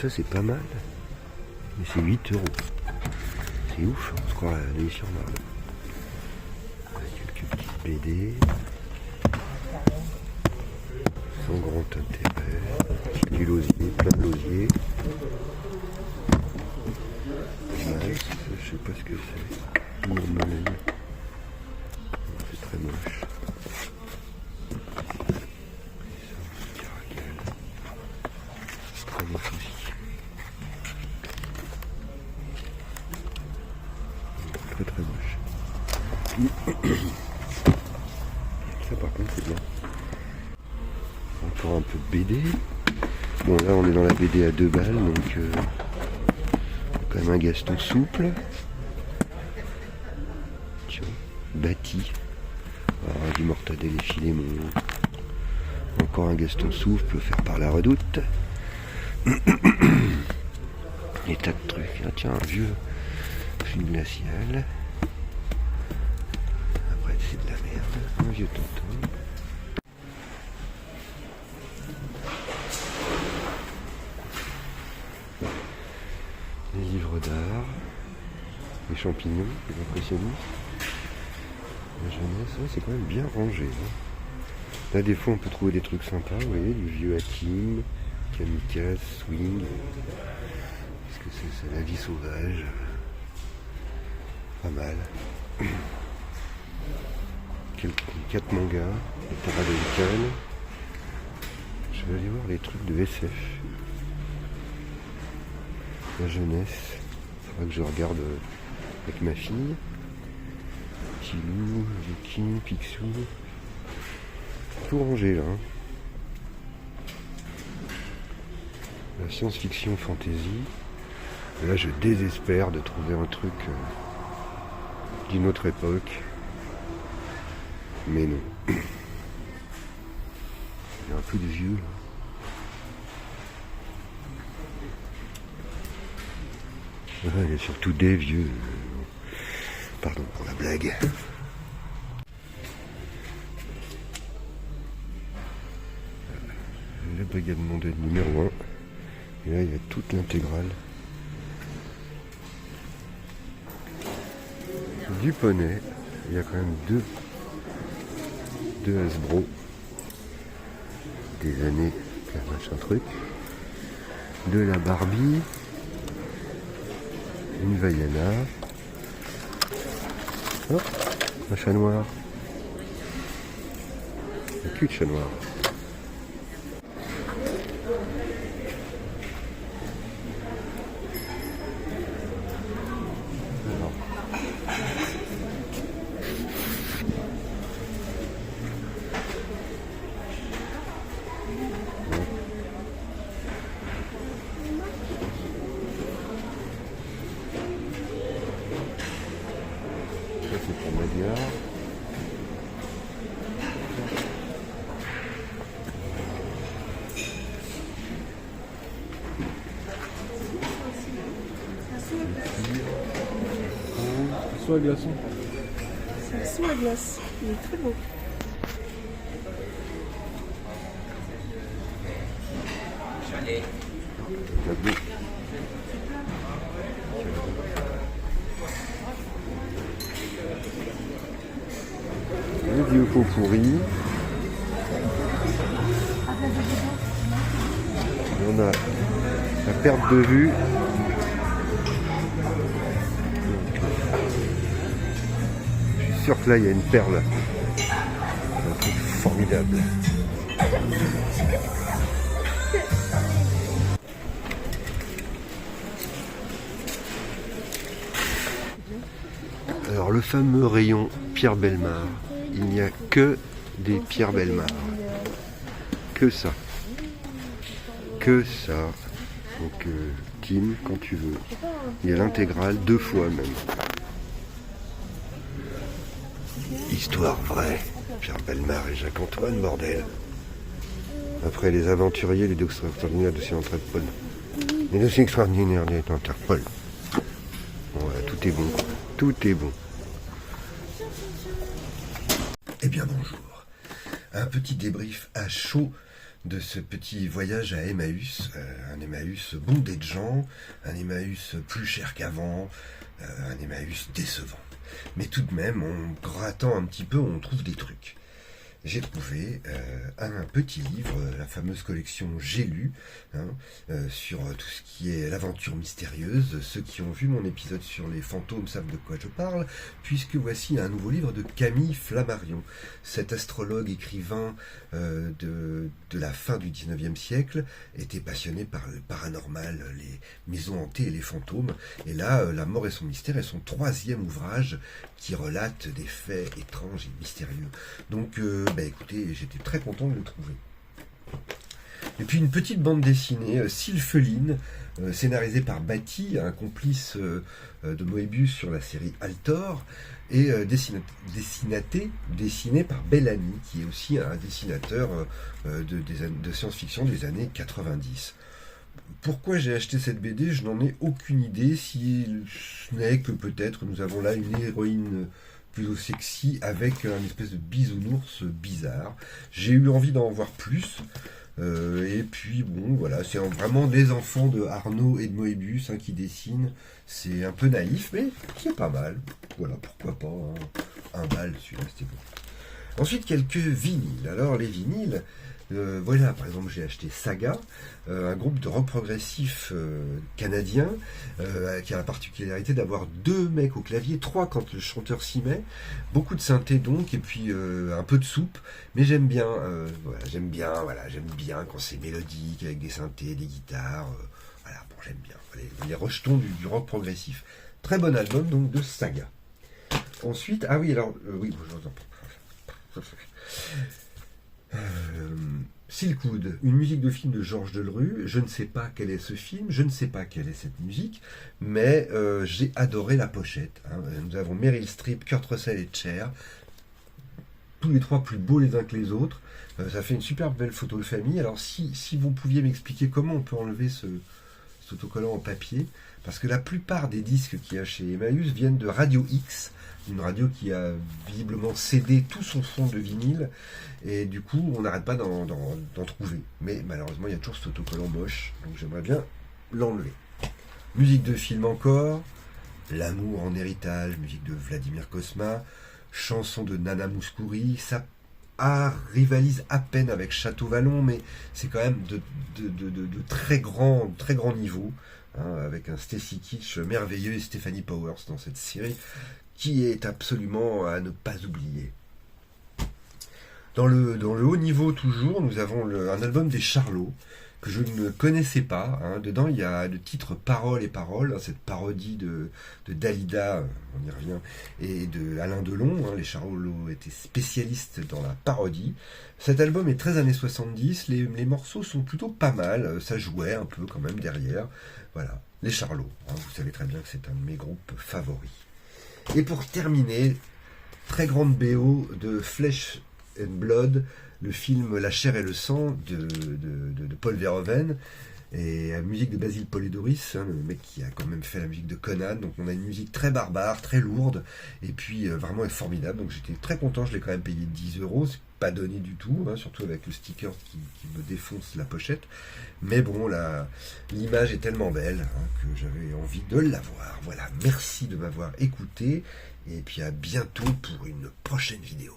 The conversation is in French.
ça c'est pas mal. Mais c'est 8 euros. C'est ouf, on se croit à la nuit sur Marne. Quelques petites BD. Sans grand intérêt. Du losier, plein de losier. Nice, je sais pas ce que c'est. Normale. C'est très moche. Très moche aussi. Très très moche. Ça par contre c'est bien. Encore un peu de BD. Bon là on est dans la BD à 2 balles donc quand même un Gaston souple. Tiens, bâti. Alors, du Mortadelle et Filémon. Encore un Gaston souple offert par la Redoute. Des tas de trucs. Ah, tiens, un vieux film glacial. Après c'est de la merde. Un vieux tonton. Des livres d'art, des champignons, des impressionnistes, la jeunesse, ouais, c'est quand même bien rangé. Hein. Là des fois on peut trouver des trucs sympas, vous voyez, du vieux Hakim, Kamikaze, Swing, qu'est-ce que c'est La vie sauvage, pas mal. 4 mangas, les Terra Delicane. Je vais aller voir les trucs de SF. La jeunesse, il faudra que je regarde avec ma fille. Pilou, Vicky, Picsou. Tout rangé là. Hein. La science-fiction fantasy. Là je désespère de trouver un truc d'une autre époque. Mais non. Il y a un peu de vieux là. Il y a surtout des vieux. Pardon pour la blague. La brigade mondaine numéro 1. Et là il y a toute l'intégrale. Du poney. Il y a quand même deux Hasbro. Des années, machin truc. De la Barbie. Une Vaiana. Oh, un chat noir. Un cul de chat noir. Alors. Ça c'est pour Madiar. Saut à glaçon. C'est un saut à glace. Il est très beau. Tableau. Le vieux pot pourri. On a la perte de vue. Je suis sûr que là il y a une perle. Un truc formidable. Alors le fameux rayon Pierre Bellemare, il n'y a que des Pierre Bellemare. Que ça. Que ça. Donc Tim, quand tu veux. Il y a l'intégrale 2 fois même. Histoire vraie. Pierre Bellemare et Jacques-Antoine, bordel. Après les aventuriers, les dossiers extraordinaires, dossiers Interpol. Les dossiers extraordinaires d'Interpol. Bon, voilà, tout est bon. Tout est bon. Eh bien bonjour. Un petit débrief à chaud de ce petit voyage à Emmaüs, un Emmaüs bondé de gens, un Emmaüs plus cher qu'avant, un Emmaüs décevant. Mais tout de même, en grattant un petit peu, on trouve des trucs. J'ai trouvé un petit livre, la fameuse collection J'ai lu, sur tout ce qui est l'aventure mystérieuse. Ceux qui ont vu mon épisode sur les fantômes savent de quoi je parle, puisque voici un nouveau livre de Camille Flammarion, cet astrologue écrivain de la fin du 19e siècle, était passionné par le paranormal, les maisons hantées et les fantômes. Et là, La mort et son mystère est son 3e ouvrage qui relate des faits étranges et mystérieux. Donc, écoutez, j'étais très content de le trouver. Et puis une petite bande dessinée, Sylpheline, scénarisée par Bati, un complice de Moebius sur la série Altor, et dessinée par Bellamy, qui est aussi un dessinateur de science-fiction des années 90. Pourquoi j'ai acheté cette BD, je n'en ai aucune idée, si ce n'est que peut-être nous avons là une héroïne plutôt sexy avec un espèce de bisounours bizarre. J'ai eu envie d'en voir plus. Et puis bon, voilà, c'est vraiment des enfants de Arnaud et de Moebius qui dessinent. C'est un peu naïf, mais c'est pas mal. Voilà, pourquoi pas, un bal, celui-là, c'était bon. Ensuite, quelques vinyles. Alors, les vinyles, voilà, par exemple, j'ai acheté Saga, un groupe de rock progressif canadien, qui a la particularité d'avoir 2 mecs au clavier, 3 quand le chanteur s'y met, beaucoup de synthé donc, et puis un peu de soupe, mais j'aime bien quand c'est mélodique, avec des synthés, des guitares, voilà, bon, j'aime bien, les rejetons du rock progressif. Très bon album donc de Saga. Ensuite, Silkwood, une musique de film de Georges Delerue. Je ne sais pas quel est ce film, je ne sais pas quelle est cette musique, mais j'ai adoré la pochette. Nous avons Meryl Streep, Kurt Russell et Cher, tous les 3 plus beaux les uns que les autres. Ça fait une super belle photo de famille. Alors si vous pouviez m'expliquer comment on peut enlever cet autocollant en papier, parce que la plupart des disques qu'il y a chez Emmaüs viennent de Radio X, une radio qui a visiblement cédé tout son fond de vinyle, et du coup on n'arrête pas d'en trouver. Mais malheureusement il y a toujours cet autocollant moche, donc j'aimerais bien l'enlever. Musique de film encore, L'amour en héritage, musique de Vladimir Cosma, chanson de Nana Mouskouri, ça rivalise à peine avec Château Vallon, mais c'est quand même de très grand niveau, avec un Stacy Keach merveilleux et Stephanie Powers dans cette série, qui est absolument à ne pas oublier. Dans le haut niveau toujours, nous avons un album des Charlots, que je ne connaissais pas. Dedans, il y a le titre Paroles et Paroles, cette parodie de Dalida, on y revient, et de Alain Delon. Les Charlots étaient spécialistes dans la parodie. Cet album est très années 70, les morceaux sont plutôt pas mal, ça jouait un peu quand même derrière. Voilà, les Charlots, vous savez très bien que c'est un de mes groupes favoris. Et pour terminer, très grande BO de Flesh and Blood, le film La chair et le sang de Paul Verhoeven, et la musique de Basile Polidoris, le mec qui a quand même fait la musique de Conan. Donc on a une musique très barbare, très lourde, et puis vraiment formidable. Donc j'étais très content, je l'ai quand même payé 10 €, c'est pas donné du tout, surtout avec le sticker qui me défonce la pochette. Mais bon, l'image est tellement belle que j'avais envie de l'avoir. Voilà, merci de m'avoir écouté, et puis à bientôt pour une prochaine vidéo.